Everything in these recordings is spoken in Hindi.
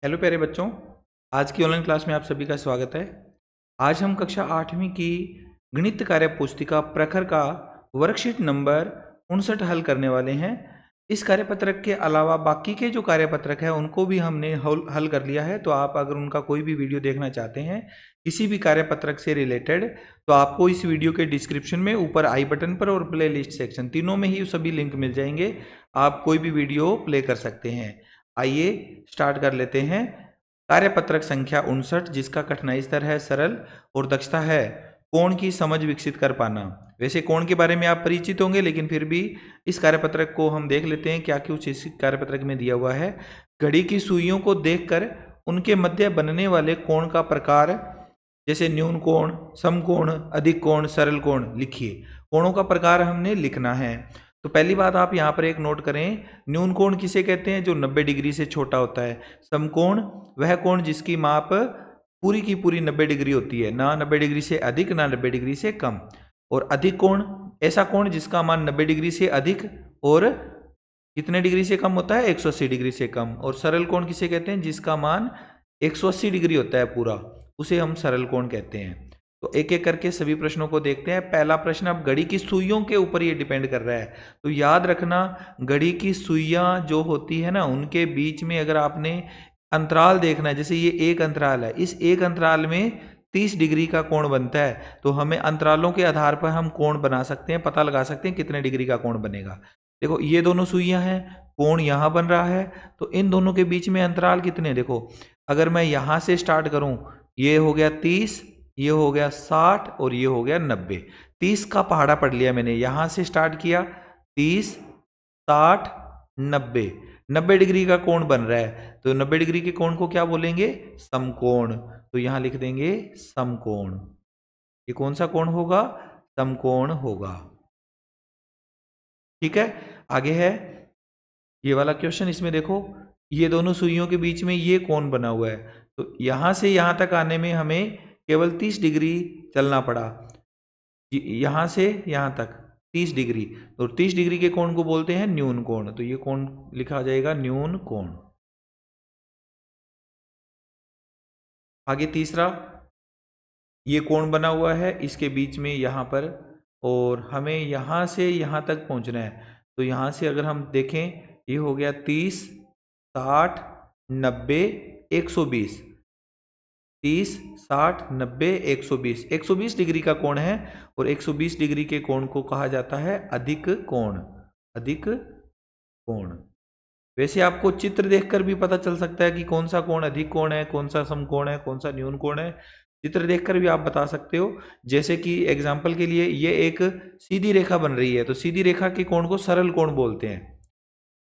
हेलो प्यारे बच्चों, आज की ऑनलाइन क्लास में आप सभी का स्वागत है। आज हम कक्षा 8वीं की गणित कार्य पुस्तिका प्रखर का वर्कशीट नंबर 59 हल करने वाले हैं। इस कार्यपत्रक के अलावा बाकी के जो कार्यपत्रक है उनको भी हमने हल कर लिया है। तो आप अगर उनका कोई भी वीडियो देखना चाहते हैं किसी भी कार्यपत्रक से रिलेटेड, तो आपको इस वीडियो के डिस्क्रिप्शन में ऊपर आई बटन पर और प्ले लिस्ट सेक्शन तीनों में ही सभी लिंक मिल जाएंगे। आप कोई भी वीडियो प्ले कर सकते हैं। आइए स्टार्ट कर लेते हैं। कार्यपत्रक संख्या 59 जिसका कठिनाई स्तर है सरल और दक्षता है कोण की समझ विकसित कर पाना। वैसे कोण के बारे में आप परिचित होंगे, लेकिन फिर भी इस कार्यपत्रक को हम देख लेते हैं क्या कुछ इस कार्यपत्रक में दिया हुआ है। घड़ी की सुइयों को देखकर उनके मध्य बनने वाले कोण का प्रकार, जैसे न्यून कोण, समकोण, अधिक कोण, सरल कोण लिखिए। कोणों का प्रकार हमने लिखना है। तो पहली बात आप यहाँ पर एक नोट करें, न्यून कोण किसे कहते हैं? जो 90 डिग्री से छोटा होता है। समकोण वह कोण जिसकी माप पूरी की पूरी 90 डिग्री होती है, ना 90 डिग्री से अधिक ना 90 डिग्री से कम। और अधिक कोण ऐसा कोण जिसका मान 90 डिग्री से अधिक और कितने डिग्री से कम होता है? 180 डिग्री से कम। और सरल कोण किसे कहते हैं? जिसका मान 180 डिग्री होता है पूरा, उसे हम सरल कोण कहते हैं। तो एक एक करके सभी प्रश्नों को देखते हैं। पहला प्रश्न, अब घड़ी की सुइयों के ऊपर ये डिपेंड कर रहा है, तो याद रखना घड़ी की सुइयां जो होती है ना, उनके बीच में अगर आपने अंतराल देखना है, जैसे ये एक अंतराल है, इस एक अंतराल में 30 डिग्री का कोण बनता है, तो हमें अंतरालों के आधार पर हम कोण बना सकते हैं, पता लगा सकते हैं कितने डिग्री का कोण बनेगा। देखो ये दोनों सुइयां हैं, कोण यहां बन रहा है, तो इन दोनों के बीच में अंतराल कितने? देखो अगर मैं यहां से स्टार्ट करूं, ये हो गया 30, ये हो गया 60 और ये हो गया 90। 30 का पहाड़ा पढ़ लिया मैंने, यहां से स्टार्ट किया 30, 60, 90। 90 डिग्री का कोण बन रहा है, तो 90 डिग्री के कोण को क्या बोलेंगे? समकोण। तो यहां लिख देंगे समकोण। ये कौन सा कोण होगा? समकोण होगा। ठीक है, आगे है ये वाला क्वेश्चन। इसमें देखो ये दोनों सुइयों के बीच में ये कोण बना हुआ है, तो यहां से यहां तक आने में हमें केवल 30 डिग्री चलना पड़ा, यहां से यहां तक 30 डिग्री। और 30 डिग्री के कोण को बोलते हैं न्यून कोण, तो ये कोण लिखा जाएगा न्यून कोण। आगे तीसरा, ये कोण बना हुआ है इसके बीच में यहां पर, और हमें यहां से यहां तक पहुंचना है। तो यहां से अगर हम देखें, ये हो गया 30, 60, 90, 120। 30, 60, 90, 120। 120 डिग्री का कोण है, और 120 डिग्री के कोण को कहा जाता है अधिक कोण। अधिक कोण। वैसे आपको चित्र देखकर भी पता चल सकता है कि कौन सा कोण अधिक कोण है, कौन सा समकोण है, कौन सा न्यून कोण है। चित्र देखकर भी आप बता सकते हो। जैसे कि एग्जाम्पल के लिए ये एक सीधी रेखा बन रही है, तो सीधी रेखा के कोण को सरल कोण बोलते हैं।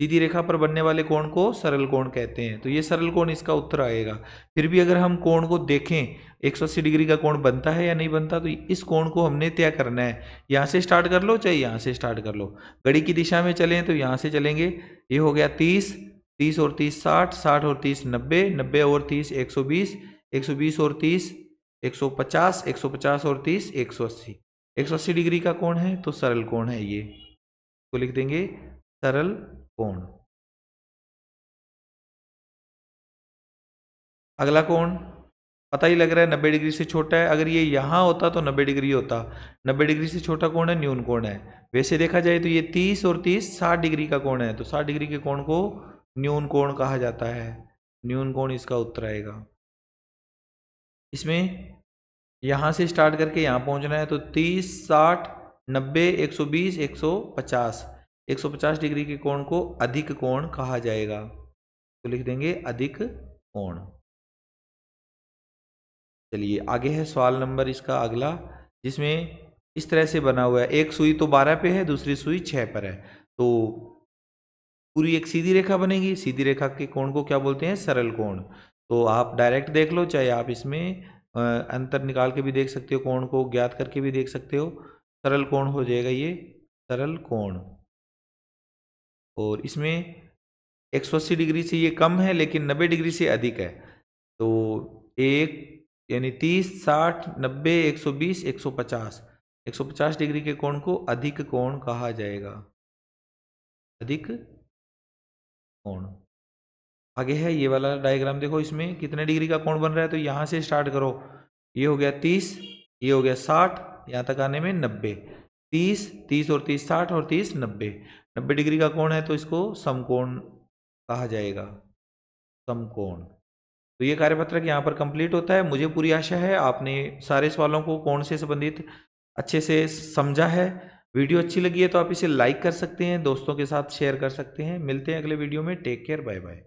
सीधी रेखा पर बनने वाले कोण को सरल कोण कहते हैं, तो ये सरल कोण इसका उत्तर आएगा। फिर भी अगर हम कोण को देखें 180 डिग्री का कोण बनता है या नहीं बनता, तो इस कोण को हमने तय करना है। यहाँ से स्टार्ट कर लो चाहे यहाँ से स्टार्ट कर लो। घड़ी की दिशा में चलें तो यहाँ से चलेंगे। ये हो गया 30, 30 और 30 60, 60 और 30 90, 90 और 30 120, 120 और 30 150, 150 और 30 180। 180 डिग्री का कोण है तो सरल कोण है ये, तो लिख देंगे सरल कोण। अगला कोण पता ही लग रहा है 90 डिग्री से छोटा है। अगर ये यहां होता तो 90 डिग्री होता। 90 डिग्री से छोटा कोण है न्यून कोण है। वैसे देखा जाए तो ये 30 और 30 60 डिग्री का कोण है, तो 60 डिग्री के कोण को न्यून कोण कहा जाता है। न्यून कोण इसका उत्तर आएगा। इसमें यहां से स्टार्ट करके यहां पहुंचना है, तो 30, 60, 90, 120, 150। 150 डिग्री के कोण को अधिक कोण कहा जाएगा, तो लिख देंगे अधिक कोण। चलिए आगे है सवाल नंबर इसका अगला, जिसमें इस तरह से बना हुआ है। एक सुई तो 12 पे है, दूसरी सुई 6 पर है, तो पूरी एक सीधी रेखा बनेगी। सीधी रेखा के कोण को क्या बोलते हैं? सरल कोण। तो आप डायरेक्ट देख लो, चाहे आप इसमें अंतर निकाल के भी देख सकते हो, कोण को ज्ञात करके भी देख सकते हो। सरल कोण हो जाएगा ये, सरल कोण। और इसमें 180 डिग्री से ये कम है, लेकिन 90 डिग्री से अधिक है। तो एक यानी 30, 60, 90, 120, 150। 150 डिग्री के कोण को अधिक कोण कहा जाएगा। अधिक कोण। आगे है ये वाला डायग्राम, देखो इसमें कितने डिग्री का कोण बन रहा है। तो यहाँ से स्टार्ट करो, ये हो गया 30, ये हो गया 60, यहाँ तक आने में 90। 30, 30 और 30 60 और 30 90, 90 डिग्री का कोण है तो इसको समकोण कहा जाएगा, समकोण। तो ये कार्यपत्रक यहाँ पर कंप्लीट होता है। मुझे पूरी आशा है आपने सारे सवालों को कोण से संबंधित अच्छे से समझा है। वीडियो अच्छी लगी है तो आप इसे लाइक कर सकते हैं, दोस्तों के साथ शेयर कर सकते हैं। मिलते हैं अगले वीडियो में। Take care, bye bye.